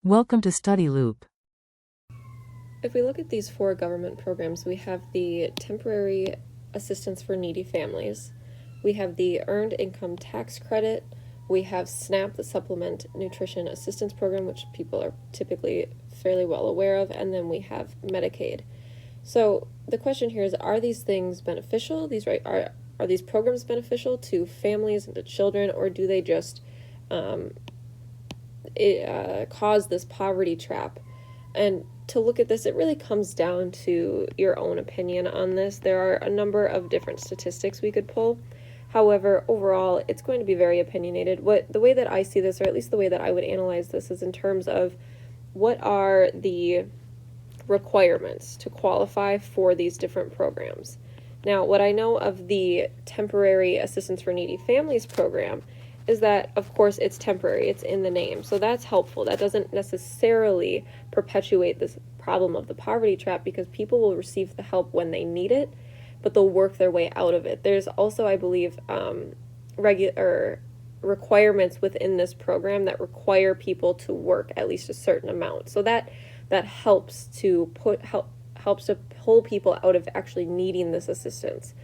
Welcome to Study Loop. If we look at these four government programs, we have the Temporary Assistance for Needy Families, we have the Earned Income Tax Credit, we have SNAP, the Supplement Nutrition Assistance Program, which people are typically fairly well aware of, and then we have Medicaid. So the question here is, are these things beneficial? Are these programs beneficial to families and to children, or do they just cause this poverty trap? And to look at this, it really comes down to your own opinion on this. There are a number of different statistics we could pull. However, overall, it's going to be very opinionated. The way that I see this, or at least the way that I would analyze this, is in terms of what are the requirements to qualify for these different programs. Now, what I know of the Temporary Assistance for Needy Families program is that, of course, it's temporary, it's in the name, so that's helpful. That doesn't necessarily perpetuate this problem of the poverty trap, because people will receive the help when they need it, but they'll work their way out of it. There's also, I believe, regular requirements within this program that require people to work at least a certain amount, so that helps to pull people out of actually needing this assistance.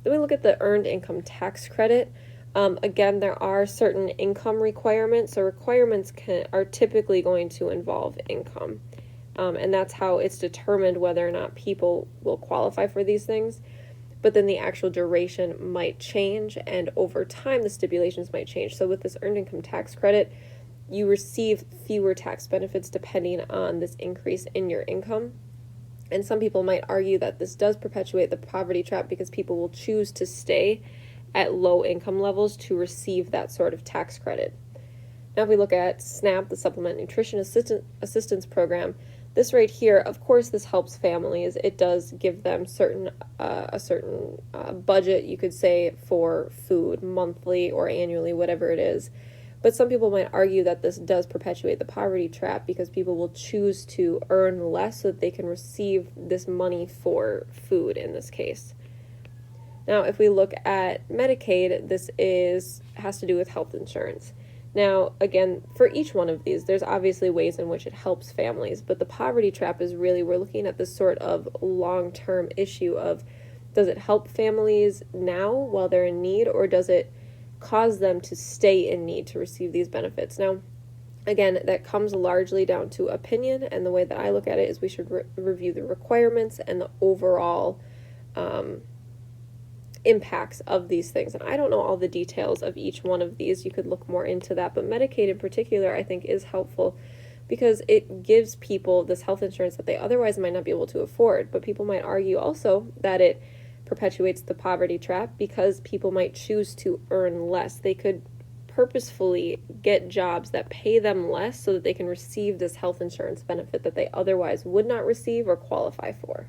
Then we look at the Earned Income Tax Credit. Again, there are certain income requirements. So requirements are typically going to involve income. And that's how it's determined whether or not people will qualify for these things. But then the actual duration might change, and over time the stipulations might change. So with this Earned Income Tax Credit, you receive fewer tax benefits depending on this increase in your income. And some people might argue that this does perpetuate the poverty trap, because people will choose to stay at low income levels to receive that sort of tax credit. Now, if we look at SNAP, the Supplement Nutrition Assistance Program, this right here, of course, this helps families. It does give them a certain budget, you could say, for food monthly or annually, whatever it is. But some people might argue that this does perpetuate the poverty trap, because people will choose to earn less so that they can receive this money for food in this case. Now, if we look at Medicaid, this has to do with health insurance. Now, again, for each one of these, there's obviously ways in which it helps families, but the poverty trap is really, we're looking at this sort of long-term issue of, does it help families now while they're in need, or does it cause them to stay in need to receive these benefits? Now, again, that comes largely down to opinion, and the way that I look at it is we should review the requirements and the overall impacts of these things. And I don't know all the details of each one of these. You could look more into that, but Medicaid in particular, I think, is helpful, because it gives people this health insurance that they otherwise might not be able to afford. But people might argue also that it perpetuates the poverty trap, because people might choose to earn less. They could purposefully get jobs that pay them less so that they can receive this health insurance benefit that they otherwise would not receive or qualify for.